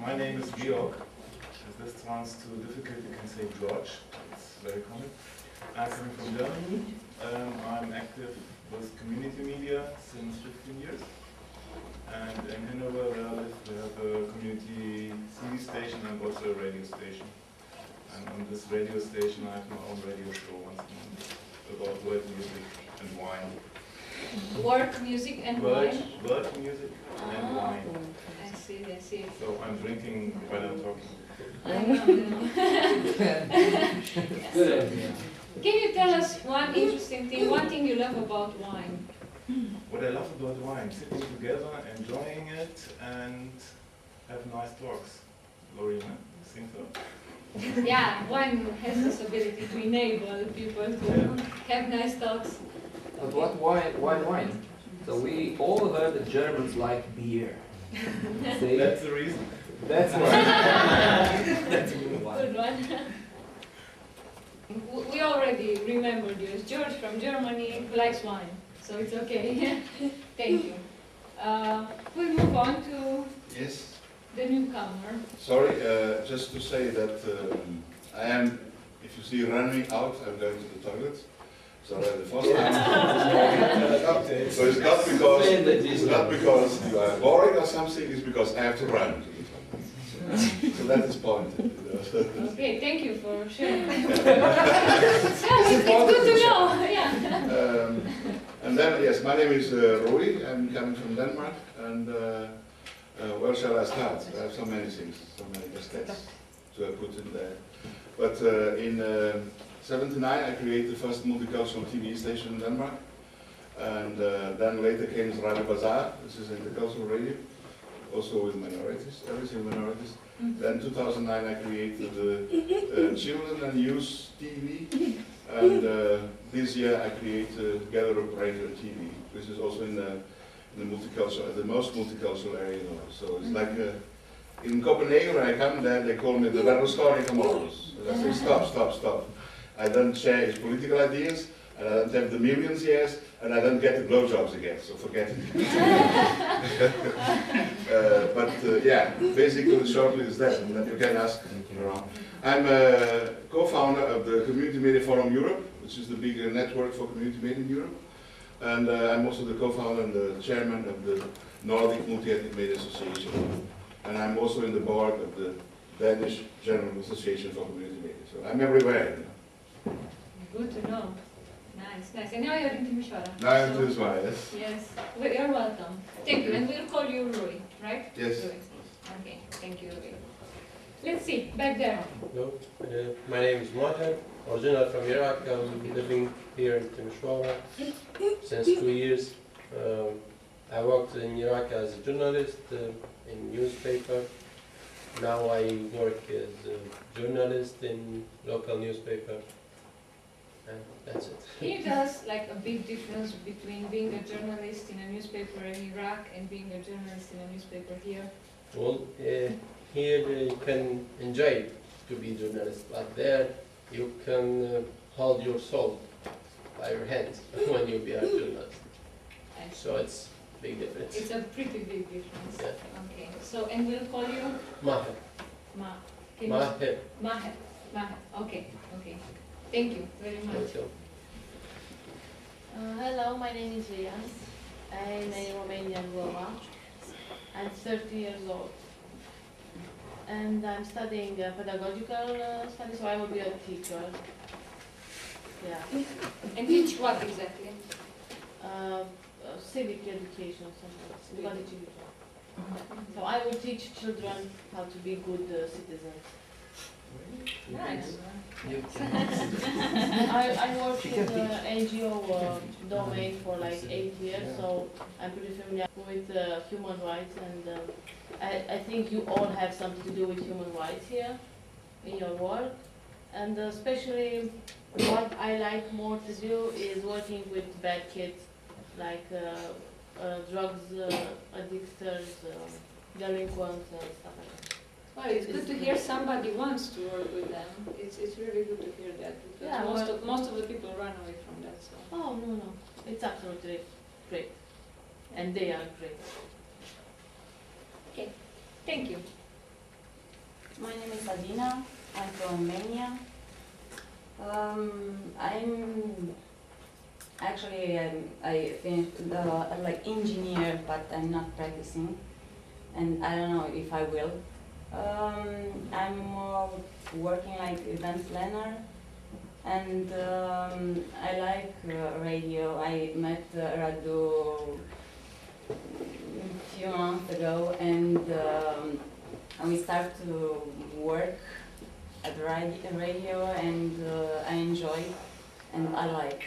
My name is Georg. If this sounds too difficult, you can say George. It's very common. I'm coming from Germany. I'm active with community media since 15 years. And in Hanover, where I live, we have a community TV station and also a radio station. And on this radio station, I have my own radio show once a month about world music and wine. Work music and wine? World music and wine. I see, I see. So I'm drinking while I'm talking. I know. Good idea. Can you tell us one interesting thing, one thing you love about wine? What I love about wine, sitting together, enjoying it, and have nice talks. Lori, you think so? Yeah, wine has this ability to enable people to have nice talks. But what wine? So we all heard that Germans like beer. See? That's the reason. That's why. That's a good one. Good one. We already remembered you as George from Germany who likes wine, so it's okay. Thank you. We'll move on to Yes. the newcomer. Sorry, just to say that I am, if you see running out, I'm going to the toilet. So the first time this morning. So it's not because you are boring or something, it's because I have to run to the toilet. So that is point. Okay, thank you for sharing. It's good to know. Yeah. And then, yes, my name is Roy. I'm coming from Denmark. And where shall I start? I have so many things, so many aspects to put in there. But in '79, I created the first multicultural TV station in Denmark. And then later came Radio Bazaar, which is intercultural radio, also with minorities, everything minorities. Then 2009, I created the Children and Youth TV. And this year, I created Gather Up Radio and TV, which is also in the multicultural, the most multicultural area in the world. So it's like in Copenhagen, when I come there, they call me the Berlusconi Commodus. I say, stop. I don't share his political ideas, and I don't have the millions yes, and I don't get the blowjobs again, so forget it. Yeah, basically, shortly is that, and then you can ask around. I'm a co-founder of the Community Media Forum Europe, which is the big network for community media in Europe. And I'm also the co-founder and the chairman of the Nordic Multi-Ethnic Media Association. And I'm also in the board of the Danish General Association for Community Media. So I'm everywhere. Good to know. Nice. And now you're in Timisoara. Now I'm in Timisoara, yes. Yes. Well, you're welcome. Thank you. And we'll call you Roy, right? Yes. Roy. Okay. Thank you, Roy. Let's see. Back there. Hello, my name is Maher, original from Iraq. I'm living here in Timisoara since 2 years. I worked in Iraq as a journalist in newspaper. Now I work as a journalist in local newspaper. And that's it. Can you tell us like a big difference between being a journalist in a newspaper in Iraq and being a journalist in a newspaper here? Well, here you can enjoy to be a journalist, but there you can hold your soul by your hands when you be a journalist. So it's a big difference. It's a pretty big difference. Yeah. Okay. So, and we'll call you Maher. Maher. Maher. Maher. Okay. Thank you very much. Hello, my name is Ria. I'm a Romanian woman. I'm 30 years old. And I'm studying pedagogical studies, so I will be a teacher. Yeah. And teach what exactly? Civic education, something. So I will teach children how to be good citizens. Nice. I worked in the NGO domain for like 8 years, so I'm pretty familiar with human rights, and I think you all have something to do with human rights here in your work. And especially what I like more to do is working with bad kids, like drugs addictors, delinquents, and stuff like that. Well, it's good to hear somebody wants to work with them. It's really good to hear that, because Yeah, most of the people run away from that. So. Oh, no. It's absolutely great. And they are great. Okay, thank you. My name is Adina. I'm from Romania. I finished the like engineer, but I'm not practicing, and I don't know if I will. I'm working like event planner, and I like radio. I met Radu a few months ago, and we start to work at radio, and I enjoy, and I like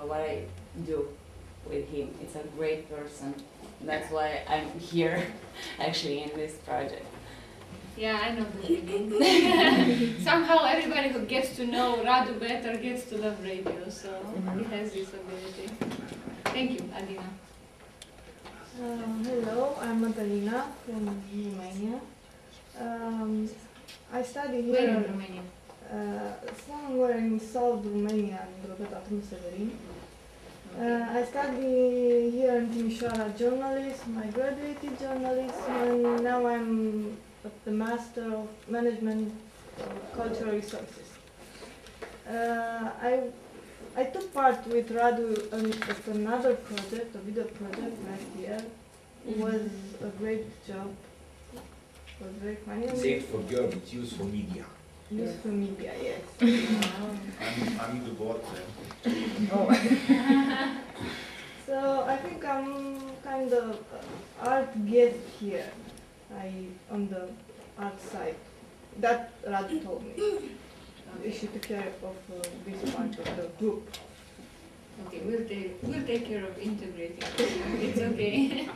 what I do with him. It's a great person. That's why I'm here, actually, in this project. Yeah, I know the feeling. Somehow everybody who gets to know Radu better gets to love radio, so he has this ability. Thank you, Adina. Hello, I'm Madalina from Romania. I study Where here in Romania? somewhere in South Romania, in Drobeta Severin. I study here in Timisoara journalism. I graduated journalism, and now I'm at the Master of Management of Cultural Resources. I took part with Radu at another project, a video project last year. It was a great job. It was very funny. Say it for girl, it's used for media. Used for media, yes. I'm the board then. Oh. So I think I'm kind of art guest here. On the art side. That Radu told me. You should take care of this part of the group. Okay, we'll take care of integrating. It's okay.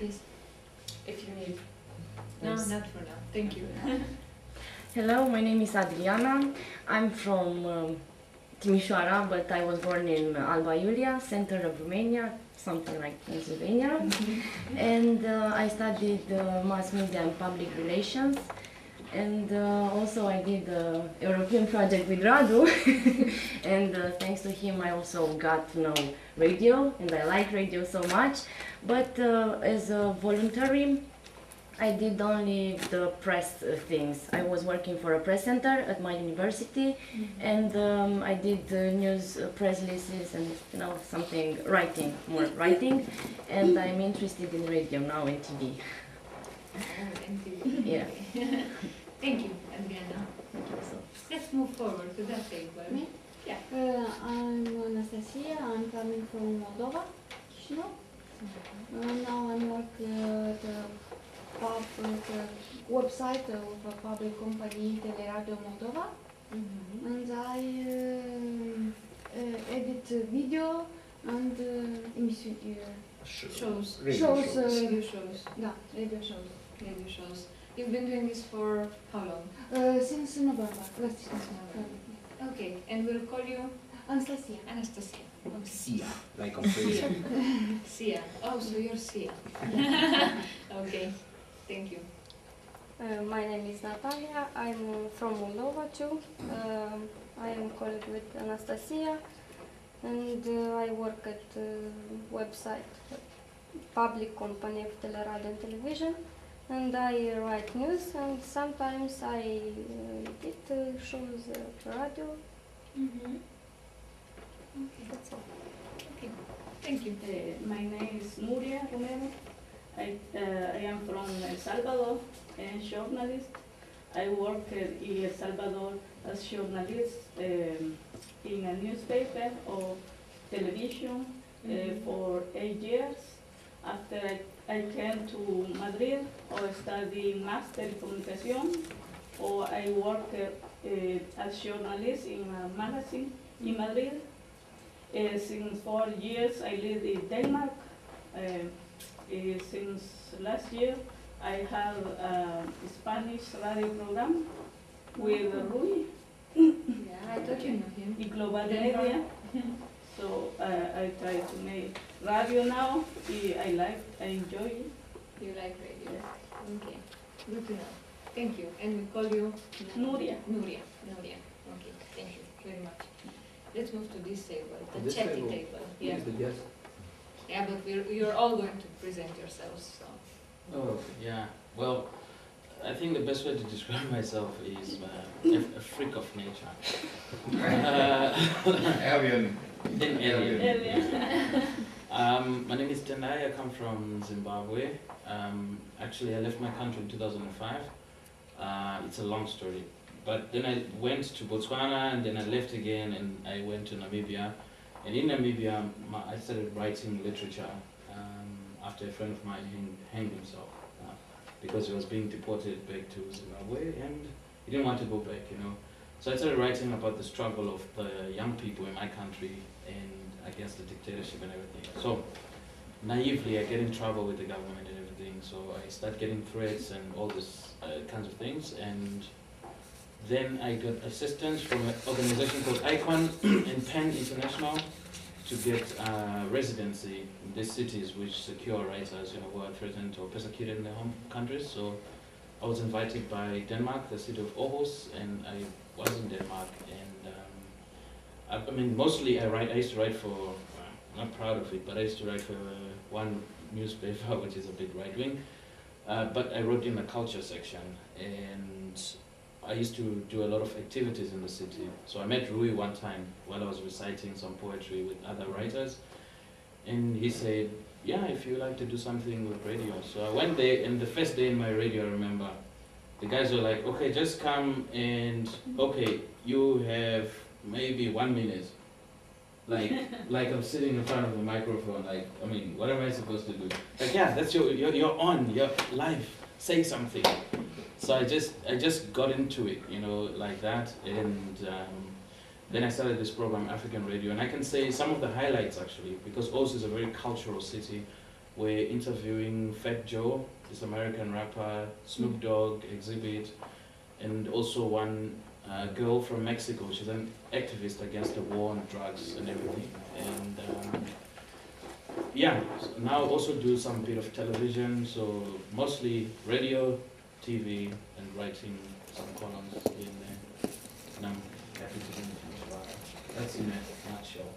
Yes. If you need. No, not for now. Thank you. Hello, my name is Adriana. I'm from Timisoara, but I was born in Alba Iulia, center of Romania, something like Pennsylvania. And I studied mass media and public relations. And also I did the European project with Radu. And thanks to him I also got to know radio, and I like radio so much. But as a voluntary, I did only the press things. I was working for a press center at my university, and I did news press releases and something more writing, and I'm interested in radio now and TV. Yeah. Thank you, Adriana. Let's move forward to that table. Me? Yeah. I'm Anastasia. I'm coming from Moldova, Chișinău. Now I'm working at the website of a public company, Teleradio Moldova, and I edit video and Shows. Radio Radio shows. Yeah, radio shows. Radio shows. You've been doing this for how long? Since November. Since November. Okay, and we'll call you Anastasia. Anastasia. Okay. Sia, like on Facebook. Sia. Oh, so you're Sia. Okay, thank you. My name is Natalia. I'm from Moldova too. I am colleague with Anastasia, and I work at website, public company of Teleradio and Television, and I write news, and sometimes I edit shows radio. Okay. That's all. Okay, thank you. My name is Nuria Romero. I am from El Salvador, a journalist. I work in El Salvador as journalist in a newspaper or television for 8 years. After I came to Madrid, I studied master in communication, or I work as journalist in a magazine in Madrid. Since 4 years I live in Denmark. Since last year I have a Spanish radio program with Rui. Yeah, I thought you know him. In Global Media. So I try to make radio now. I enjoy it. You like radio? Okay, good to know. Thank you. And we call you Nuria. Nuria. Okay, thank you very much. Let's move to this table, the This chatty table? table. Yeah. Yes, the guest. Yeah, but you're all going to present yourselves. So. Oh, yeah. Well, I think the best way to describe myself is a freak of nature. Alien. Alien. My name is Tendai. I come from Zimbabwe. Actually, I left my country in 2005. It's a long story. But then I went to Botswana, and then I left again, and I went to Namibia. And in Namibia, I started writing literature after a friend of mine hanged himself because he was being deported back to Zimbabwe, and he didn't want to go back, you know. So I started writing about the struggle of the young people in my country and against the dictatorship and everything. So naively, I get in trouble with the government and everything. So I start getting threats and all this kinds of things. And then I got assistance from an organization called ICON and PEN International to get residency in these cities which secure writers, you know, who are threatened or persecuted in their home countries. So I was invited by Denmark, the city of Aarhus, and I was in Denmark. And I mean, mostly I used to write for, I'm not proud of it, but I used to write for one newspaper which is a bit right-wing. But I wrote in the culture section, and I used to do a lot of activities in the city. So I met Rui one time while I was reciting some poetry with other writers. And he said, yeah, if you like to do something with radio. So I went there, and the first day in my radio, I remember, the guys were like, okay, just come and, okay, you have maybe 1 minute. Like I'm sitting in front of the microphone, like, I mean, what am I supposed to do? Like, yeah, that's you're on, you're live, say something. So I just got into it, you know, like that, and then I started this program, African Radio, and I can say some of the highlights actually, because Oz is a very cultural city. We're interviewing Fat Joe, this American rapper, Snoop Dogg, Exhibit, and also one girl from Mexico. She's an activist against the war on drugs and everything. And yeah, so now also do some bit of television, so mostly radio, TV, and writing some columns in there. And I'm happy to be in Timisoara. That's in a nutshell.